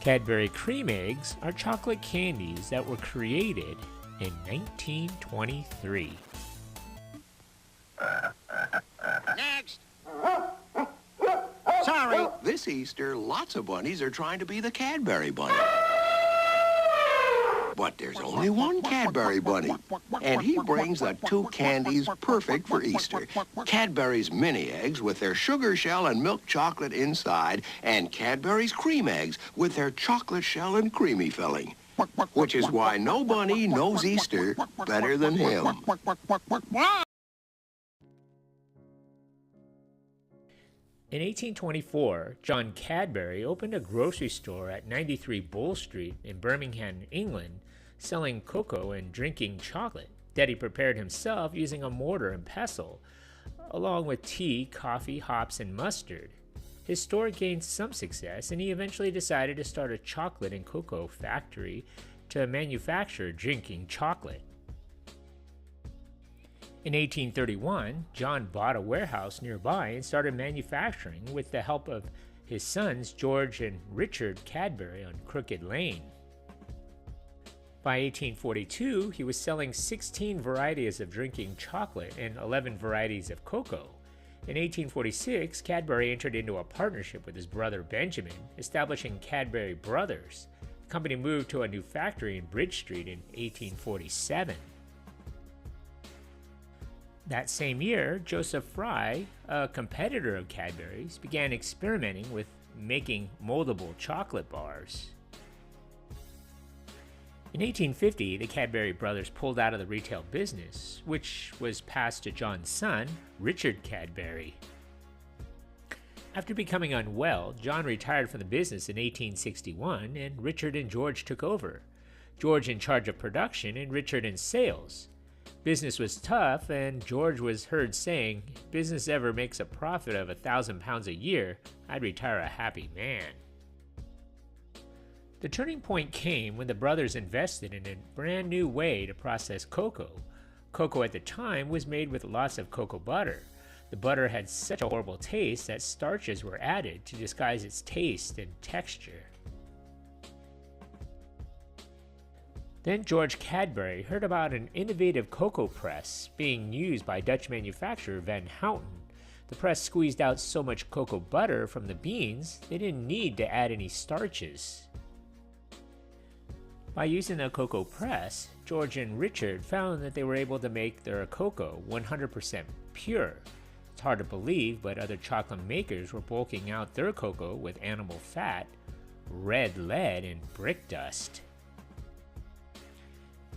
Cadbury Creme Eggs are chocolate candies that were created in 1923. Next! Sorry. This Easter, lots of bunnies are trying to be the Cadbury bunny. But there's only one Cadbury bunny, and he brings the two candies perfect for Easter. Cadbury's mini eggs with their sugar shell and milk chocolate inside, and Cadbury's cream eggs with their chocolate shell and creamy filling. Which is why no bunny knows Easter better than him. In 1824, John Cadbury opened a grocery store at 93 Bull Street in Birmingham, England, selling cocoa and drinking chocolate that he prepared himself using a mortar and pestle, along with tea, coffee, hops, and mustard. His store gained some success, and he eventually decided to start a chocolate and cocoa factory to manufacture drinking chocolate. In 1831, John bought a warehouse nearby and started manufacturing with the help of his sons George and Richard Cadbury on Crooked Lane. By 1842, he was selling 16 varieties of drinking chocolate and 11 varieties of cocoa. In 1846, Cadbury entered into a partnership with his brother Benjamin, establishing Cadbury Brothers. The company moved to a new factory in Bridge Street in 1847. That same year, Joseph Fry, a competitor of Cadbury's, began experimenting with making moldable chocolate bars. In 1850, the Cadbury brothers pulled out of the retail business, which was passed to John's son, Richard Cadbury. After becoming unwell, John retired from the business in 1861, and Richard and George took over. George in charge of production and Richard in sales. Business was tough, and George was heard saying, "If business ever makes a profit of £1,000 a year, I'd retire a happy man." The turning point came when the brothers invested in a brand new way to process cocoa. Cocoa at the time was made with lots of cocoa butter. The butter had such a horrible taste that starches were added to disguise its taste and texture. Then George Cadbury heard about an innovative cocoa press being used by Dutch manufacturer Van Houten. The press squeezed out so much cocoa butter from the beans, they didn't need to add any starches. By using the cocoa press, George and Richard found that they were able to make their cocoa 100% pure. It's hard to believe, but other chocolate makers were bulking out their cocoa with animal fat, red lead, and brick dust.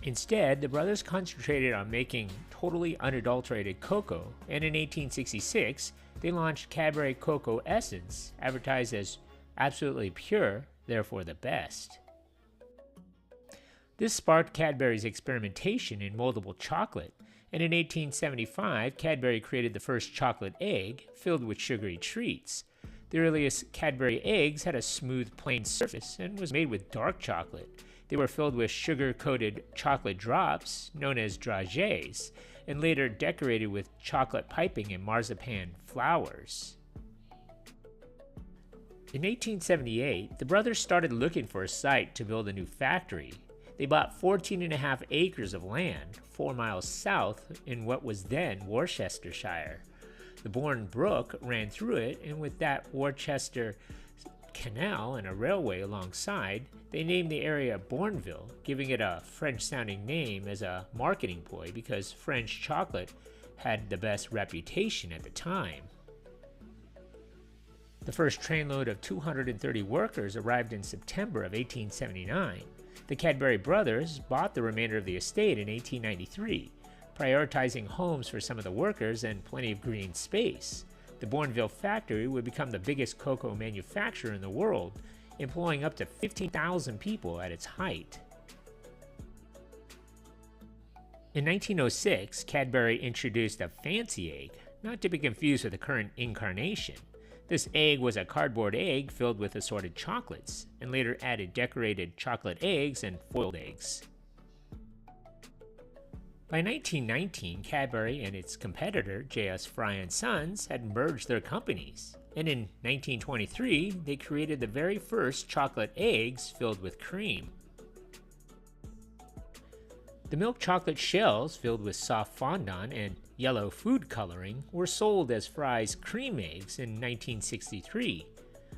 Instead, the brothers concentrated on making totally unadulterated cocoa, and in 1866, they launched Cadbury Cocoa Essence, advertised as absolutely pure, therefore the best. This sparked Cadbury's experimentation in moldable chocolate, and in 1875, Cadbury created the first chocolate egg filled with sugary treats. The earliest Cadbury eggs had a smooth, plain surface and was made with dark chocolate. They were filled with sugar-coated chocolate drops, known as dragées, and later decorated with chocolate piping and marzipan flowers. In 1878, the brothers started looking for a site to build a new factory. They bought 14.5 acres of land, 4 miles south in what was then Worcestershire. The Bourne Brook ran through it, and with that Worcester Canal and a railway alongside, they named the area Bournville, giving it a French-sounding name as a marketing ploy because French chocolate had the best reputation at the time. The first trainload of 230 workers arrived in September of 1879. The Cadbury brothers bought the remainder of the estate in 1893, prioritizing homes for some of the workers and plenty of green space. The Bournville factory would become the biggest cocoa manufacturer in the world, employing up to 15,000 people at its height. In 1906, Cadbury introduced a fancy egg, not to be confused with the current incarnation. This egg was a cardboard egg filled with assorted chocolates, and later added decorated chocolate eggs and foiled eggs. By 1919, Cadbury and its competitor, J.S. Fry & Sons, had merged their companies. And in 1923, they created the very first chocolate eggs filled with cream. The milk chocolate shells filled with soft fondant and yellow food coloring were sold as Fry's Creme Eggs in 1963,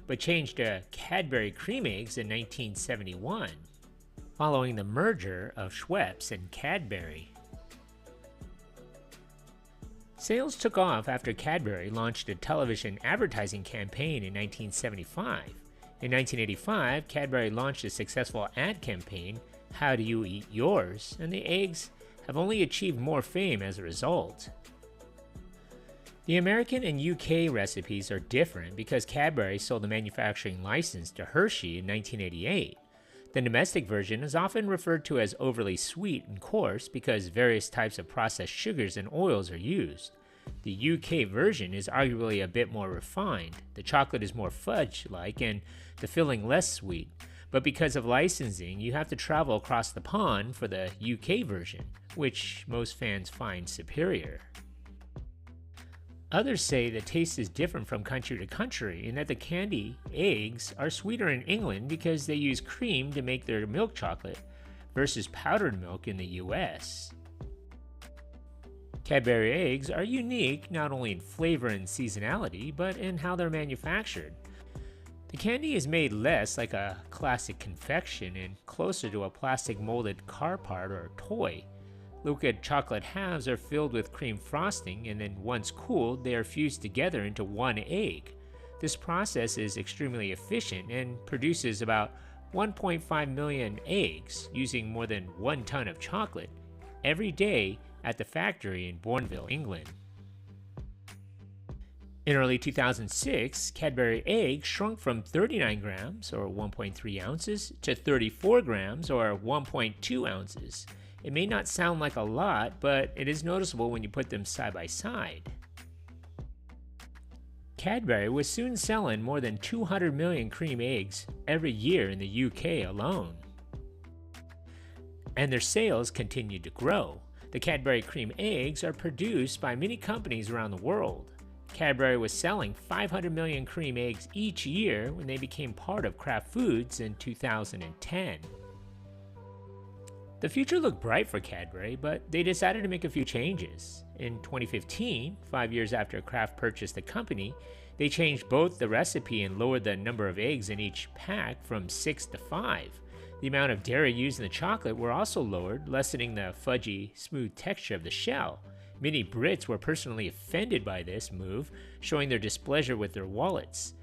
but changed to Cadbury Creme Eggs in 1971, following the merger of Schweppes and Cadbury. Sales took off after Cadbury launched a television advertising campaign in 1975. In 1985, Cadbury launched a successful ad campaign, How Do You Eat Yours? And the eggs have only achieved more fame as a result. The American and UK recipes are different because Cadbury sold the manufacturing license to Hershey in 1988. The domestic version is often referred to as overly sweet and coarse because various types of processed sugars and oils are used. The UK version is arguably a bit more refined. The chocolate is more fudge-like and the filling less sweet. But because of licensing, you have to travel across the pond for the UK version, which most fans find superior. Others say the taste is different from country to country and that the candy eggs are sweeter in England because they use cream to make their milk chocolate versus powdered milk in the US. Cadbury eggs are unique not only in flavor and seasonality, but in how they're manufactured. The candy is made less like a classic confection and closer to a plastic molded car part or toy. Liquid chocolate halves are filled with cream frosting, and then once cooled, they are fused together into one egg. This process is extremely efficient and produces about 1.5 million eggs using more than 1 ton of chocolate every day at the factory in Bournville, England. In early 2006, Cadbury eggs shrunk from 39 grams, or 1.3 ounces, to 34 grams, or 1.2 ounces. It may not sound like a lot, but it is noticeable when you put them side by side. Cadbury was soon selling more than 200 million cream eggs every year in the UK alone. And their sales continued to grow. The Cadbury Creme Eggs are produced by many companies around the world. Cadbury was selling 500 million cream eggs each year when they became part of Kraft Foods in 2010. The future looked bright for Cadbury, but they decided to make a few changes. In 2015, 5 years after Kraft purchased the company, they changed both the recipe and lowered the number of eggs in each pack from 6 to 5. The amount of dairy used in the chocolate were also lowered, lessening the fudgy, smooth texture of the shell. Many Brits were personally offended by this move, showing their displeasure with their wallets.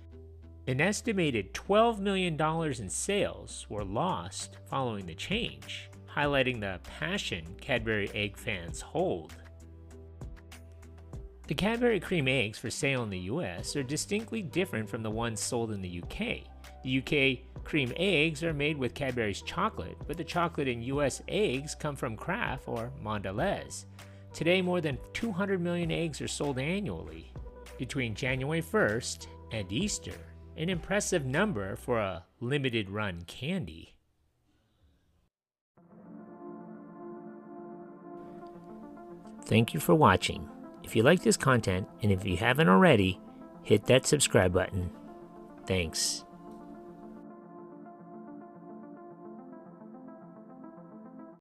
An estimated $12 million in sales were lost following the change, highlighting the passion Cadbury egg fans hold. The Cadbury Creme Eggs for sale in the US are distinctly different from the ones sold in the UK. The UK Creme Eggs are made with Cadbury's chocolate, but the chocolate in US eggs come from Kraft or Mondelez. Today, more than 200 million eggs are sold annually between January 1st and Easter, an impressive number for a limited-run candy. Thank you for watching. If you like this content, and if you haven't already, hit that subscribe button. Thanks.